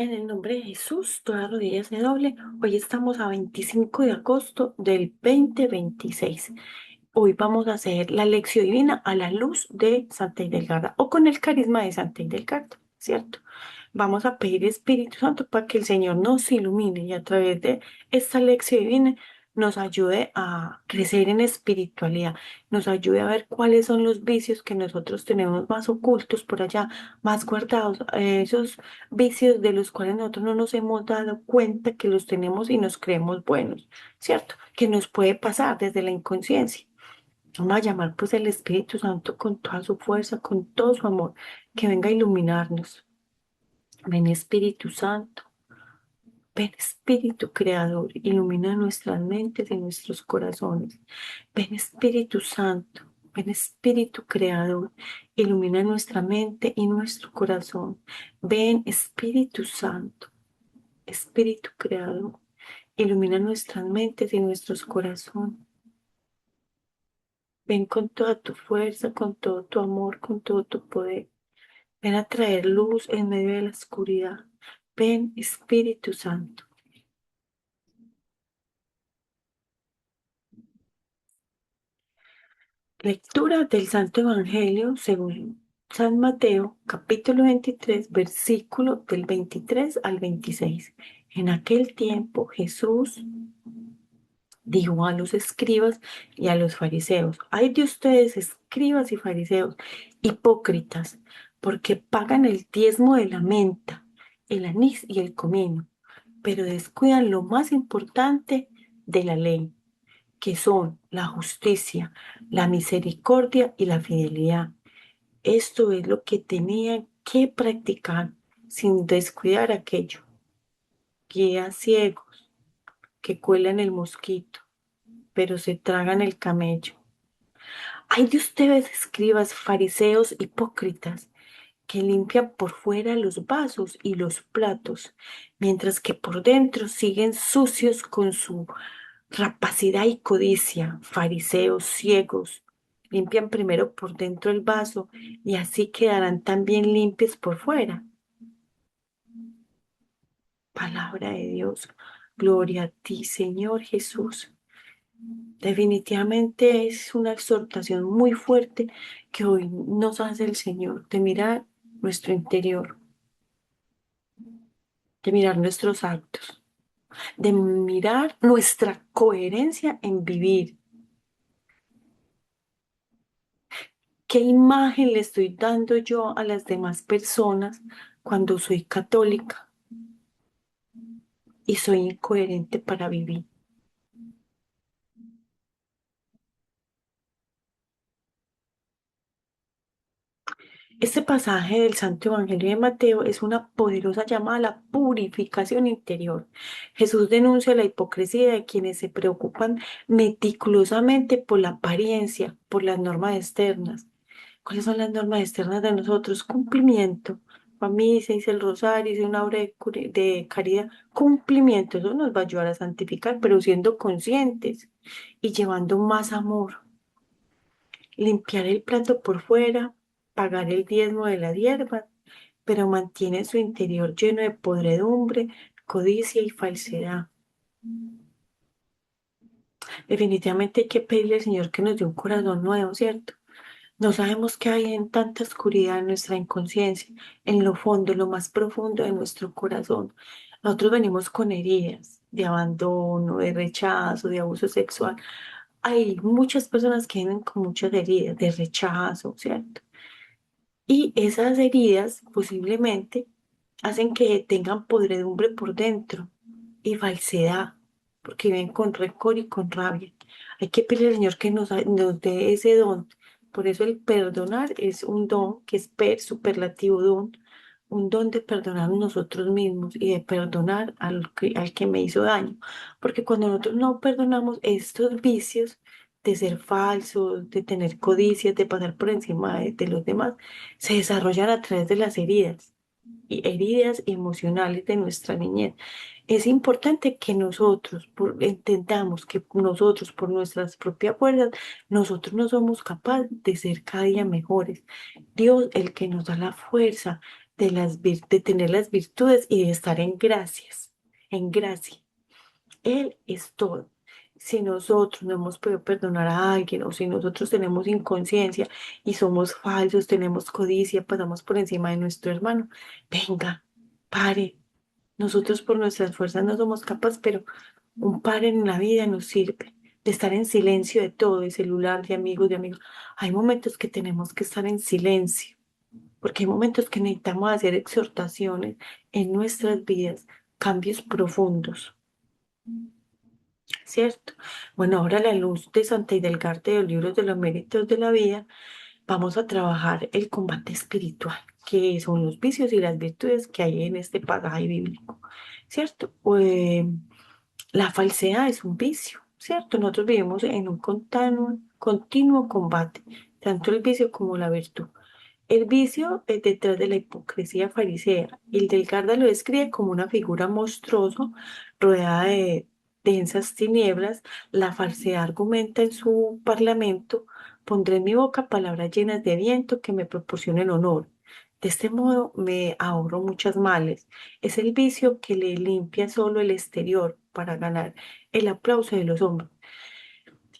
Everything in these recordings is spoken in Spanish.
En el nombre de Jesús, toda rodilla se doble. Hoy estamos a 25 de agosto del 2026. Hoy vamos a hacer la lección divina a la luz de Santa Hildegarda o con el carisma de Santa Hildegarda, ¿cierto? Vamos a pedir Espíritu Santo para que el Señor nos ilumine y a través de esta lección divina nos ayude a crecer en espiritualidad, nos ayude a ver cuáles son los vicios que nosotros tenemos más ocultos por allá, más guardados, esos vicios de los cuales nosotros no nos hemos dado cuenta que los tenemos y nos creemos buenos, ¿cierto? Que nos puede pasar desde la inconsciencia. Vamos a llamar pues el Espíritu Santo con toda su fuerza, con todo su amor, que venga a iluminarnos. Ven Espíritu Santo, ven Espíritu Creador, ilumina nuestras mentes y nuestros corazones. Ven Espíritu Santo, ven Espíritu Creador, ilumina nuestra mente y nuestro corazón. Ven Espíritu Santo, Espíritu Creador, ilumina nuestras mentes y nuestros corazones. Ven con toda tu fuerza, con todo tu amor, con todo tu poder. Ven a traer luz en medio de la oscuridad. Ven Espíritu Santo. Lectura del Santo Evangelio según San Mateo, capítulo 23, versículo del 23 al 26. En aquel tiempo Jesús dijo a los escribas y a los fariseos: ay de ustedes, escribas y fariseos, hipócritas, porque pagan el diezmo de la menta, el anís y el comino, pero descuidan lo más importante de la ley, que son la justicia, la misericordia y la fidelidad. Esto es lo que tenían que practicar sin descuidar aquello. Guías ciegos que cuelan el mosquito, pero se tragan el camello. Hay de ustedes, escribas, fariseos, hipócritas, que limpian por fuera los vasos y los platos, mientras que por dentro siguen sucios con su rapacidad y codicia. Fariseos ciegos, limpian primero por dentro el vaso y así quedarán también limpios por fuera. Palabra de Dios. Gloria a ti, Señor Jesús. Definitivamente es una exhortación muy fuerte que hoy nos hace el Señor de mirar nuestro interior, de mirar nuestros actos, de mirar nuestra coherencia en vivir. ¿Qué imagen le estoy dando yo a las demás personas cuando soy católica y soy incoherente para vivir? Este pasaje del Santo Evangelio de Mateo es una poderosa llamada a la purificación interior. Jesús denuncia la hipocresía de quienes se preocupan meticulosamente por la apariencia, por las normas externas. ¿Cuáles son las normas externas de nosotros? Cumplimiento. Para mí se dice el rosario, hice una obra de caridad. Cumplimiento, eso nos va a ayudar a santificar, pero siendo conscientes y llevando más amor. Limpiar el plato por fuera, pagar el diezmo de la hierba, pero mantiene su interior lleno de podredumbre, codicia y falsedad. Definitivamente hay que pedirle al Señor que nos dé un corazón nuevo, ¿cierto? No sabemos qué hay en tanta oscuridad en nuestra inconsciencia, en lo fondo, en lo más profundo de nuestro corazón. Nosotros venimos con heridas de abandono, de rechazo, de abuso sexual. Hay muchas personas que vienen con muchas heridas de rechazo, ¿cierto? Y esas heridas posiblemente hacen que tengan podredumbre por dentro y falsedad, porque ven con rencor y con rabia. Hay que pedirle al Señor que nos dé ese don. Por eso el perdonar es un don que es superlativo don, un don de perdonar a nosotros mismos y de perdonar al que me hizo daño. Porque cuando nosotros no perdonamos estos vicios de ser falsos, de tener codicias, de pasar por encima de los demás, se desarrollan a través de las heridas y heridas emocionales de nuestra niñez. Es importante que nosotros entendamos que nosotros, por nuestras propias fuerzas, nosotros no somos capaces de ser cada día mejores. Dios, el que nos da la fuerza de tener las virtudes y de estar en gracias, en gracia. Él es todo. Si nosotros no hemos podido perdonar a alguien o si nosotros tenemos inconsciencia y somos falsos, tenemos codicia, pasamos por encima de nuestro hermano, venga, pare. Nosotros por nuestras fuerzas no somos capaces, pero un pare en la vida nos sirve. De estar en silencio de todo, de celular, de amigos, de amigos. Hay momentos que tenemos que estar en silencio, porque hay momentos que necesitamos hacer exhortaciones en nuestras vidas, cambios profundos. ¿Cierto? Bueno, ahora a la luz de Santa Hidelgarda de los libros de los méritos de la vida, vamos a trabajar el combate espiritual, que son los vicios y las virtudes que hay en este pasaje bíblico, ¿cierto? La falsedad es un vicio, ¿cierto? Nosotros vivimos en un continuo combate, tanto el vicio como la virtud. El vicio es detrás de la hipocresía farisea. El del Garda lo describe como una figura monstruosa rodeada de densas tinieblas. La falsedad argumenta en su parlamento: pondré en mi boca palabras llenas de viento que me proporcionen honor. De este modo me ahorro muchas males. Es el vicio que le limpia solo el exterior para ganar el aplauso de los hombres.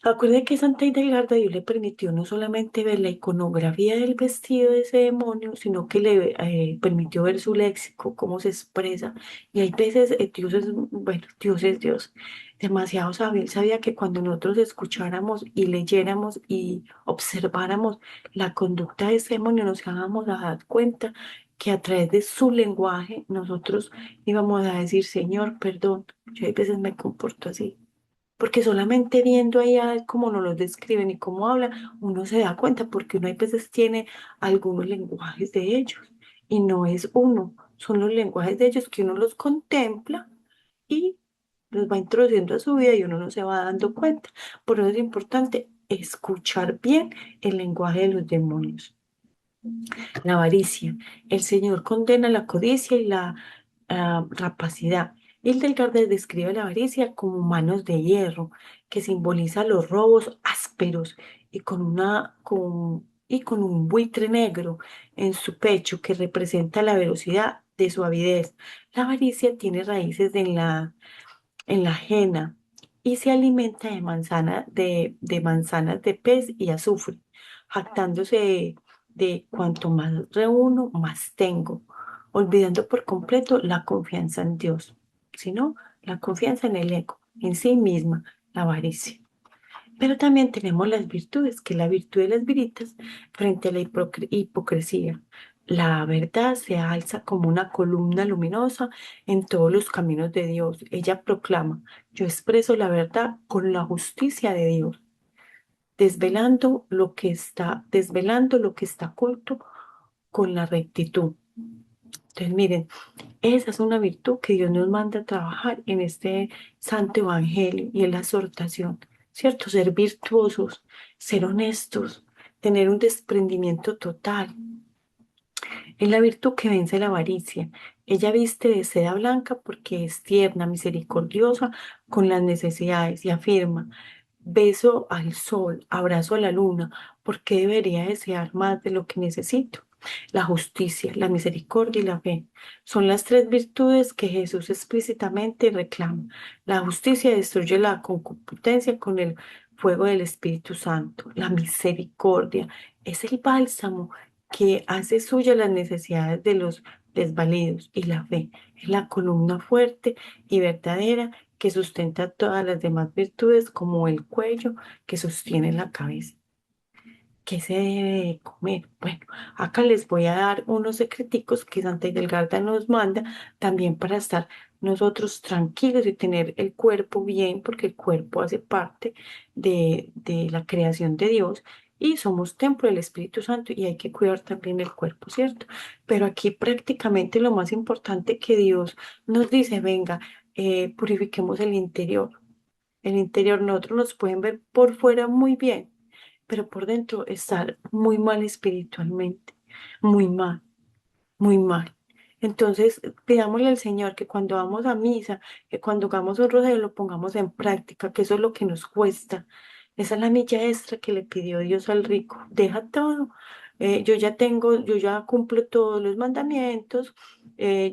Acuerde que Santa Hildegarda Dios le permitió no solamente ver la iconografía del vestido de ese demonio, sino que le permitió ver su léxico, cómo se expresa. Y hay veces Dios es, bueno, Dios es Dios, demasiado sabio. Él sabía que cuando nosotros escucháramos y leyéramos y observáramos la conducta de ese demonio, nos íbamos a dar cuenta que a través de su lenguaje nosotros íbamos a decir: Señor, perdón, yo a veces me comporto así, porque solamente viendo ahí a él cómo nos lo describen y cómo habla, uno se da cuenta, porque uno a veces tiene algunos lenguajes de ellos y no es uno, son los lenguajes de ellos que uno los contempla y los va introduciendo a su vida y uno no se va dando cuenta. Por eso es importante escuchar bien el lenguaje de los demonios. La avaricia. El Señor condena la codicia y la rapacidad. Hildegard describe la avaricia como manos de hierro, que simboliza los robos ásperos y con un buitre negro en su pecho que representa la velocidad de su avidez. La avaricia tiene raíces en la ajena y se alimenta de manzanas de pez y azufre, jactándose de cuanto más reúno, más tengo, olvidando por completo la confianza en Dios, sino la confianza en el ego, en sí misma, la avaricia. Pero también tenemos las virtudes, que es la virtud de las viritas frente a la hipocresía. La verdad se alza como una columna luminosa en todos los caminos de Dios. Ella proclama: yo expreso la verdad con la justicia de Dios, desvelando lo que está oculto con la rectitud. Entonces, miren, esa es una virtud que Dios nos manda a trabajar en este santo evangelio y en la exhortación, ¿cierto? Ser virtuosos, ser honestos, tener un desprendimiento total. Es la virtud que vence la avaricia. Ella viste de seda blanca porque es tierna, misericordiosa con las necesidades y afirma: beso al sol, abrazo a la luna, porque debería desear más de lo que necesito. La justicia, la misericordia y la fe son las tres virtudes que Jesús explícitamente reclama. La justicia destruye la concupiscencia con el fuego del Espíritu Santo. La misericordia es el bálsamo que hace suya las necesidades de los desvalidos. Y la fe es la columna fuerte y verdadera que sustenta todas las demás virtudes, como el cuello que sostiene la cabeza. ¿Qué se debe de comer? Bueno, acá les voy a dar unos secreticos que Santa Hidelgarda nos manda también para estar nosotros tranquilos y tener el cuerpo bien, porque el cuerpo hace parte de la creación de Dios y somos templo del Espíritu Santo y hay que cuidar también el cuerpo, ¿cierto? Pero aquí prácticamente lo más importante que Dios nos dice: venga, purifiquemos el interior. El interior, nosotros nos pueden ver por fuera muy bien, pero por dentro estar muy mal espiritualmente, muy mal, muy mal. Entonces, pidámosle al Señor que cuando vamos a misa, que cuando hagamos un rosario lo pongamos en práctica, que eso es lo que nos cuesta. Esa es la milla extra que le pidió Dios al rico. Deja todo, yo ya cumplo todos los mandamientos,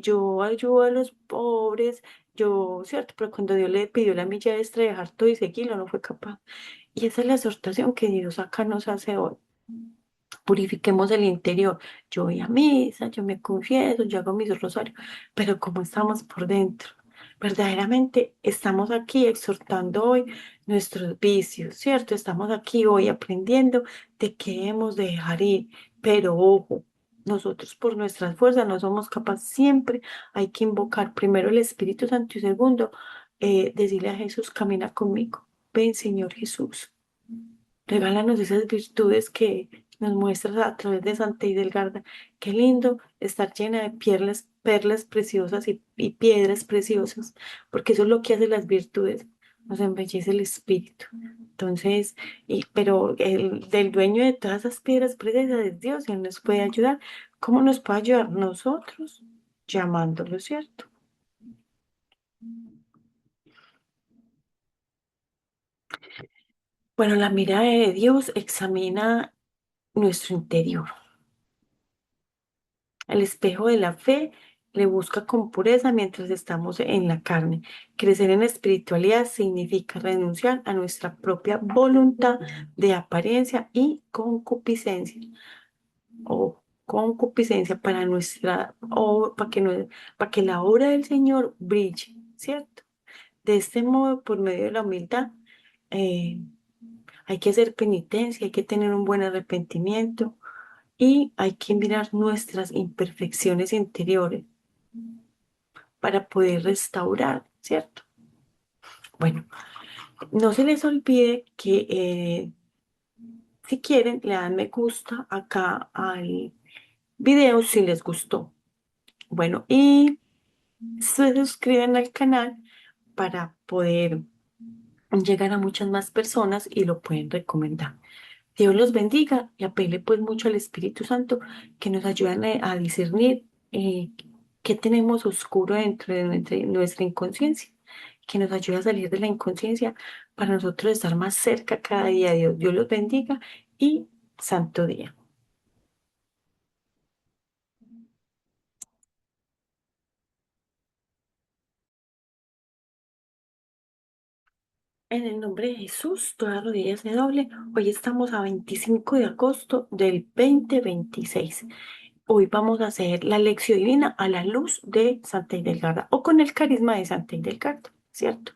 yo ayudo a los pobres, yo, ¿cierto? Pero cuando Dios le pidió la milla extra de dejar todo y seguirlo, no fue capaz. Y esa es la exhortación que Dios acá nos hace hoy. Purifiquemos el interior. Yo voy a misa, yo me confieso, yo hago mis rosarios, pero ¿cómo estamos por dentro? Verdaderamente estamos aquí exhortando hoy nuestros vicios, ¿cierto? Estamos aquí hoy aprendiendo de qué hemos de dejar ir, pero ojo, nosotros por nuestras fuerzas no somos capaces, siempre hay que invocar primero el Espíritu Santo y segundo, decirle a Jesús, camina conmigo, ven Señor Jesús. Regálanos esas virtudes que nos muestras a través de Santa Hidelgarda. Qué lindo estar llena de perlas preciosas y piedras preciosas, porque eso es lo que hace las virtudes, nos embellece el espíritu. Entonces, pero del dueño de todas esas piedras preciosas es Dios y Él nos puede ayudar. ¿Cómo nos puede ayudar? Nosotros, llamándolo, ¿cierto? Bueno, la mirada de Dios examina nuestro interior. El espejo de la fe le busca con pureza mientras estamos en la carne. Crecer en espiritualidad significa renunciar a nuestra propia voluntad de apariencia y concupiscencia o concupiscencia para para que, para que la obra del Señor brille, ¿cierto? De este modo, por medio de la humildad, eh, hay que hacer penitencia, hay que tener un buen arrepentimiento y hay que mirar nuestras imperfecciones interiores para poder restaurar, ¿cierto? Bueno, no se les olvide que si quieren, le dan me gusta acá al video si les gustó. Bueno, y se suscriben al canal para poder llegar a muchas más personas y lo pueden recomendar. Dios los bendiga y apele pues mucho al Espíritu Santo que nos ayudan a discernir qué tenemos oscuro dentro de nuestra inconsciencia, que nos ayude a salir de la inconsciencia para nosotros estar más cerca cada día de Dios. Dios los bendiga y santo día. En el nombre de Jesús, todas rodillas se doble. Hoy estamos a 25 de agosto del 2026. Hoy vamos a hacer la lección divina a la luz de Santa Hidelgarda o con el carisma de Santa Hidelgarda, ¿cierto?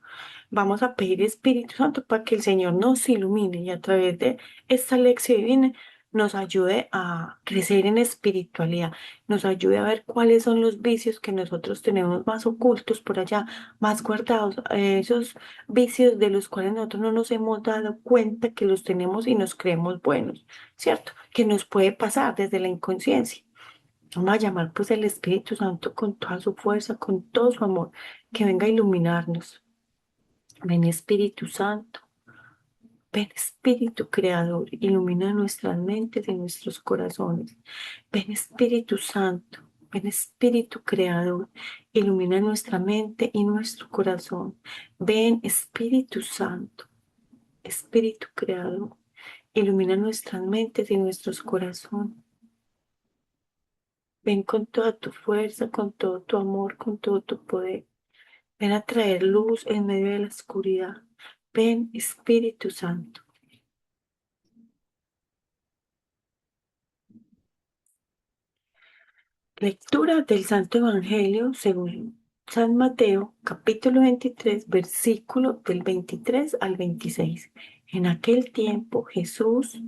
Vamos a pedir Espíritu Santo para que el Señor nos ilumine y a través de esta lección divina nos ayude a crecer en espiritualidad, nos ayude a ver cuáles son los vicios que nosotros tenemos más ocultos por allá, más guardados, esos vicios de los cuales nosotros no nos hemos dado cuenta que los tenemos y nos creemos buenos, ¿cierto? Que nos puede pasar desde la inconsciencia. Vamos a llamar pues el Espíritu Santo con toda su fuerza, con todo su amor, que venga a iluminarnos. Ven Espíritu Santo, ven Espíritu Creador, ilumina nuestras mentes y nuestros corazones. Ven Espíritu Santo, ven Espíritu Creador, ilumina nuestra mente y nuestro corazón. Ven Espíritu Santo, Espíritu Creador, ilumina nuestras mentes y nuestros corazones. Ven con toda tu fuerza, con todo tu amor, con todo tu poder. Ven a traer luz en medio de la oscuridad. Ven, Espíritu Santo. Lectura del Santo Evangelio según San Mateo, capítulo 23, versículo del 23 al 26. En aquel tiempo Jesús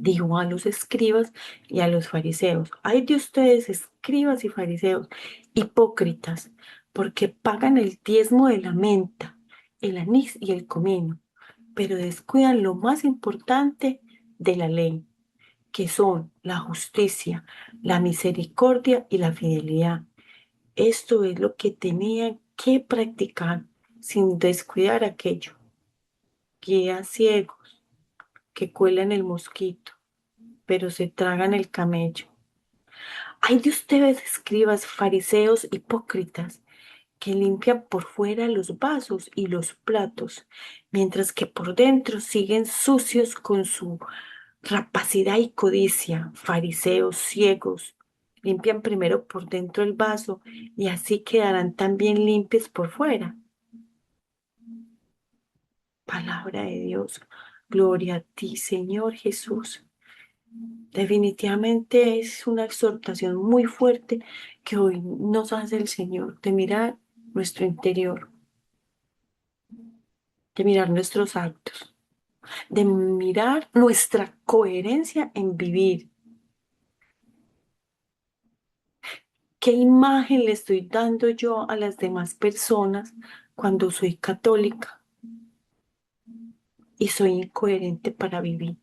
dijo a los escribas y a los fariseos: ay de ustedes, escribas y fariseos, hipócritas, porque pagan el diezmo de la menta, el anís y el comino, pero descuidan lo más importante de la ley, que son la justicia, la misericordia y la fidelidad. Esto es lo que tenían que practicar sin descuidar aquello. Guías ciegos que cuelan el mosquito, pero se tragan el camello. Hay de ustedes, escribas, fariseos, hipócritas, que limpian por fuera los vasos y los platos, mientras que por dentro siguen sucios con su Rapacidad y codicia, fariseos ciegos, limpian primero por dentro el vaso y así quedarán también limpios por fuera. Palabra de Dios. Gloria a ti, Señor Jesús. Definitivamente es una exhortación muy fuerte que hoy nos hace el Señor de mirar nuestro interior, de mirar nuestros actos, de mirar nuestra coherencia en vivir. ¿Qué imagen le estoy dando yo a las demás personas cuando soy católica y soy incoherente para vivir?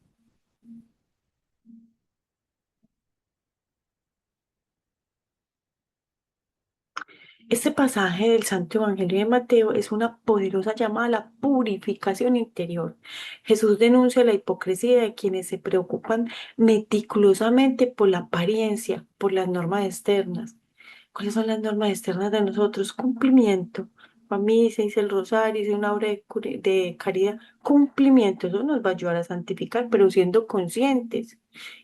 Este pasaje del Santo Evangelio de Mateo es una poderosa llamada a la purificación interior. Jesús denuncia la hipocresía de quienes se preocupan meticulosamente por la apariencia, por las normas externas. ¿Cuáles son las normas externas de nosotros? Cumplimiento. Para mí se dice el rosario, hice una obra de caridad. Cumplimiento, eso nos va a ayudar a santificar, pero siendo conscientes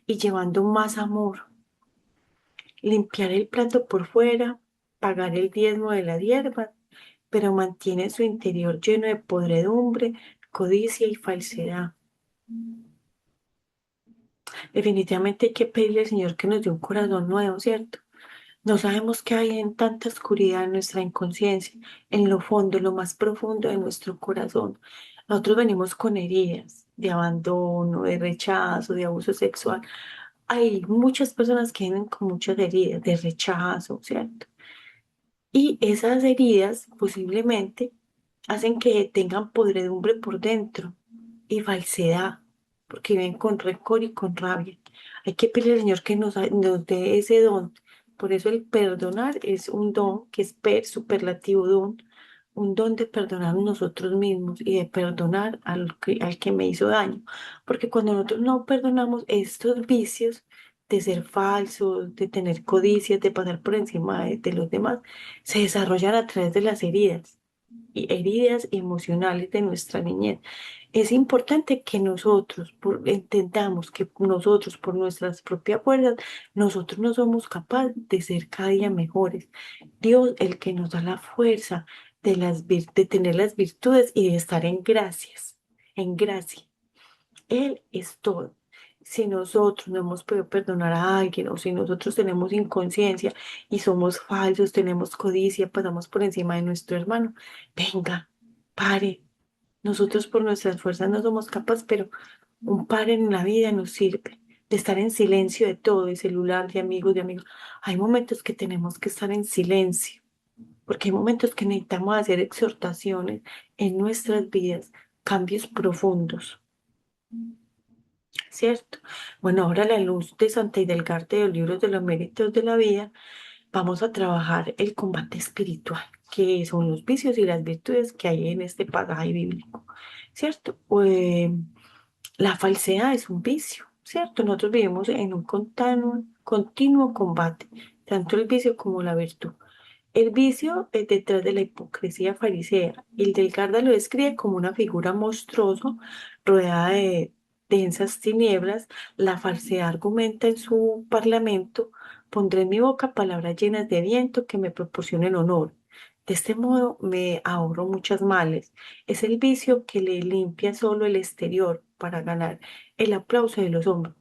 y llevando más amor. Limpiar el plato por fuera, pagar el diezmo de la hierba, pero mantiene su interior lleno de podredumbre, codicia y falsedad. Definitivamente hay que pedirle al Señor que nos dé un corazón nuevo, ¿cierto? No sabemos qué hay en tanta oscuridad en nuestra inconsciencia, en lo fondo, lo más profundo de nuestro corazón. Nosotros venimos con heridas de abandono, de rechazo, de abuso sexual. Hay muchas personas que vienen con muchas heridas de rechazo, ¿cierto? Y esas heridas posiblemente hacen que tengan podredumbre por dentro y falsedad, porque viven con rencor y con rabia. Hay que pedirle al Señor que nos dé ese don. Por eso el perdonar es un don que es superlativo don, un don de perdonar nosotros mismos y de perdonar al que me hizo daño. Porque cuando nosotros no perdonamos estos vicios de ser falsos, de tener codicias, de pasar por encima de los demás, se desarrollan a través de las heridas y heridas emocionales de nuestra niñez. Es importante que nosotros entendamos que nosotros, por nuestras propias fuerzas, nosotros no somos capaces de ser cada día mejores. Dios, el que nos da la fuerza de tener las virtudes y de estar en gracia. Él es todo. Si nosotros no hemos podido perdonar a alguien o si nosotros tenemos inconsciencia y somos falsos, tenemos codicia, pasamos por encima de nuestro hermano, venga, pare. Nosotros por nuestras fuerzas no somos capaces, pero un pare en la vida nos sirve de estar en silencio de todo, de celular, de amigos, de amigos. Hay momentos que tenemos que estar en silencio, porque hay momentos que necesitamos hacer exhortaciones en nuestras vidas, cambios profundos. ¿Cierto? Bueno, ahora a la luz de Santa Hidelgarda de los libros de los méritos de la vida, vamos a trabajar el combate espiritual, que son los vicios y las virtudes que hay en este pasaje bíblico, ¿cierto? La falsedad es un vicio, ¿cierto? Nosotros vivimos en un continuo combate, tanto el vicio como la virtud. El vicio es detrás de la hipocresía farisea. El Delgarda lo describe como una figura monstruosa rodeada de densas tinieblas. La falsedad argumenta en su parlamento: pondré en mi boca palabras llenas de viento que me proporcionen honor. De este modo me ahorro muchas males. Es el vicio que le limpia solo el exterior para ganar el aplauso de los hombres.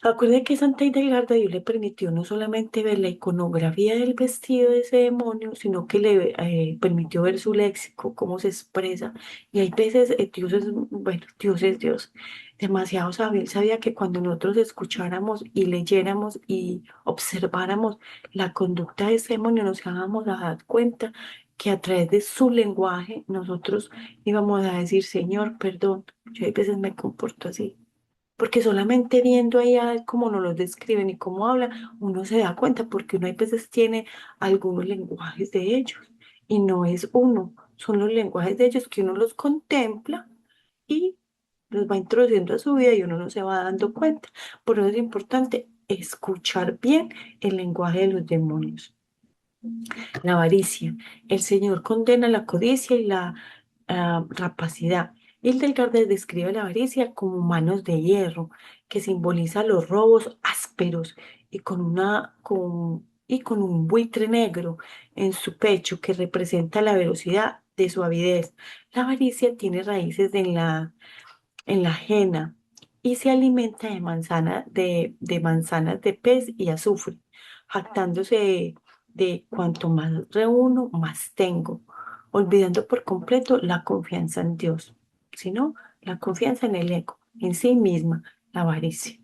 Acuerde que Santa Hildegarda Dios le permitió no solamente ver la iconografía del vestido de ese demonio, sino que le permitió ver su léxico, cómo se expresa. Y hay veces Dios es, bueno, Dios es Dios, demasiado sabio. Él sabía que cuando nosotros escucháramos y leyéramos y observáramos la conducta de ese demonio, nos íbamos a dar cuenta que a través de su lenguaje nosotros íbamos a decir: Señor, perdón, yo a veces me comporto así, porque solamente viendo ahí a él cómo nos lo describen y cómo habla, uno se da cuenta, porque uno a veces tiene algunos lenguajes de ellos y no es uno, son los lenguajes de ellos que uno los contempla y los va introduciendo a su vida y uno no se va dando cuenta. Por eso es importante escuchar bien el lenguaje de los demonios. La avaricia. El Señor condena la codicia y la rapacidad. Hildegard describe la avaricia como manos de hierro, que simboliza los robos ásperos y con un buitre negro en su pecho que representa la velocidad de su avidez. La avaricia tiene raíces en la ajena y se alimenta de manzanas de pez y azufre, jactándose de cuanto más reúno, más tengo, olvidando por completo la confianza en Dios, sino la confianza en el ego, en sí misma, la avaricia.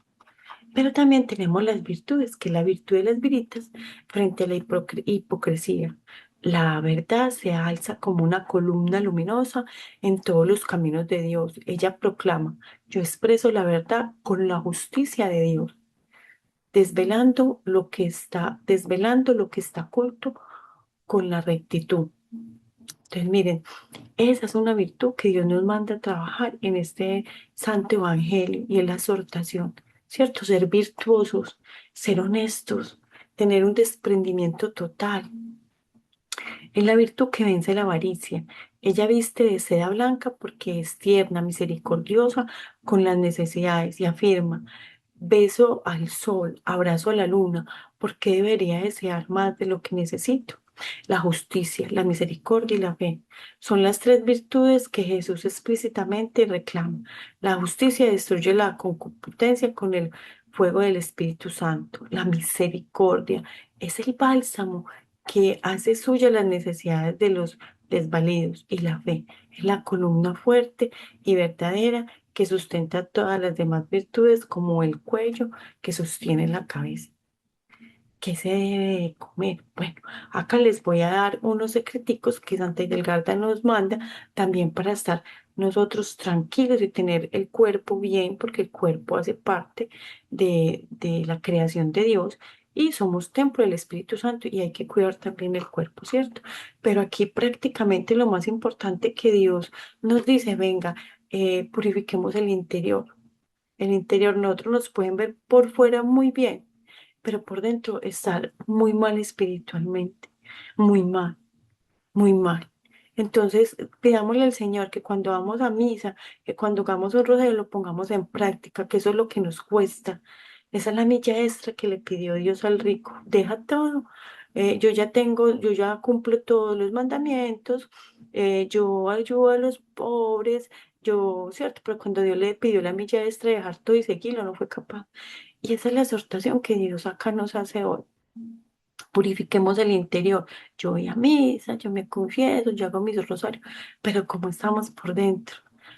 Pero también tenemos las virtudes, que es la virtud de las viritas frente a la hipocresía. La verdad se alza como una columna luminosa en todos los caminos de Dios. Ella proclama, yo expreso la verdad con la justicia de Dios, desvelando lo que está oculto con la rectitud. Entonces, miren, esa es una virtud que Dios nos manda a trabajar en este santo evangelio y en la exhortación, ¿cierto? Ser virtuosos, ser honestos, tener un desprendimiento total. Es la virtud que vence la avaricia. Ella viste de seda blanca porque es tierna, misericordiosa con las necesidades y afirma, beso al sol, abrazo a la luna, porque debería desear más de lo que necesito. La justicia, la misericordia y la fe son las tres virtudes que Jesús explícitamente reclama. La justicia destruye la concupiscencia con el fuego del Espíritu Santo. La misericordia es el bálsamo que hace suya las necesidades de los desvalidos. Y la fe es la columna fuerte y verdadera que sustenta todas las demás virtudes como el cuello que sostiene la cabeza. ¿Qué se debe de comer? Bueno, acá les voy a dar unos secreticos que Santa Hildegarda nos manda también para estar nosotros tranquilos y tener el cuerpo bien, porque el cuerpo hace parte de la creación de Dios y somos templo del Espíritu Santo y hay que cuidar también el cuerpo, ¿cierto? Pero aquí prácticamente lo más importante que Dios nos dice, venga, purifiquemos el interior. El interior, nosotros nos pueden ver por fuera muy bien, pero por dentro estar muy mal espiritualmente, muy mal, muy mal. Entonces, pidámosle al Señor que cuando vamos a misa, que cuando hagamos un rosario lo pongamos en práctica, que eso es lo que nos cuesta. Esa es la milla extra que le pidió Dios al rico. Deja todo. Yo ya cumplo todos los mandamientos, yo ayudo a los pobres, yo, ¿cierto? Pero cuando Dios le pidió la milla extra de dejar todo y seguirlo, no fue capaz. Y esa es la exhortación que Dios acá nos hace hoy. Purifiquemos el interior. Yo voy a misa, yo me confieso, yo hago mis rosarios, pero ¿cómo estamos por dentro?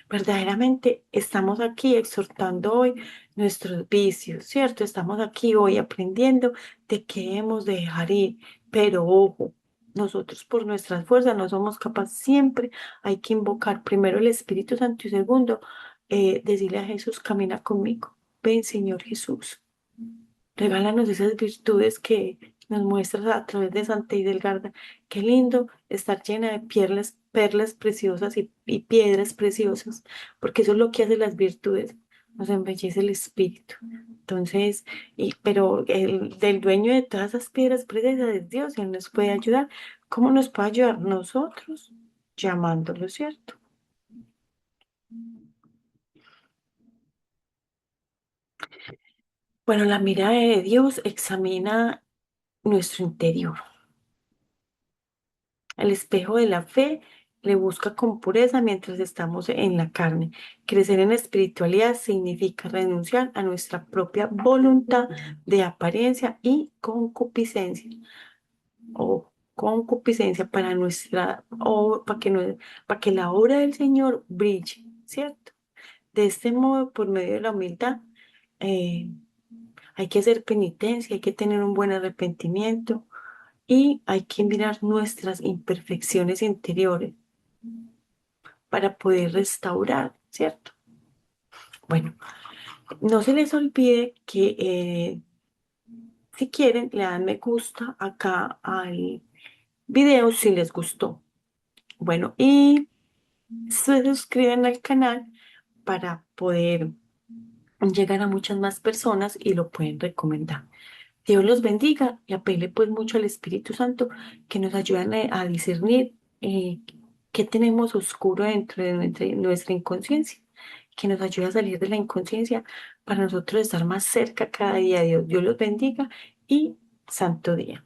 Verdaderamente estamos aquí exhortando hoy nuestros vicios, ¿cierto? Estamos aquí hoy aprendiendo de qué hemos de dejar ir, pero ojo, nosotros por nuestras fuerzas no somos capaces, siempre hay que invocar primero el Espíritu Santo y segundo, decirle a Jesús, camina conmigo, ven Señor Jesús. Regálanos esas virtudes que nos muestras a través de Santa Hidelgarda. Qué lindo estar llena de perlas preciosas y piedras preciosas, porque eso es lo que hace las virtudes, nos embellece el espíritu. Entonces, pero el del dueño de todas esas piedras preciosas es Dios y Él nos puede ayudar. ¿Cómo nos puede ayudar? Nosotros, llamándolo, ¿cierto? Bueno, la mirada de Dios examina nuestro interior. El espejo de la fe le busca con pureza mientras estamos en la carne. Crecer en espiritualidad significa renunciar a nuestra propia voluntad de apariencia y concupiscencia o concupiscencia para para que la obra del Señor brille, ¿cierto? De este modo, por medio de la humildad, eh, hay que hacer penitencia, hay que tener un buen arrepentimiento y hay que mirar nuestras imperfecciones interiores para poder restaurar, ¿cierto? Bueno, no se les olvide que si quieren le dan me gusta acá al video si les gustó. Bueno, y se suscriben al canal para poder llegar a muchas más personas y lo pueden recomendar. Dios los bendiga y apele pues mucho al Espíritu Santo que nos ayudan a discernir. ¿Qué tenemos oscuro dentro de nuestra inconsciencia? Que nos ayude a salir de la inconsciencia para nosotros estar más cerca cada día de Dios. Dios los bendiga y santo día.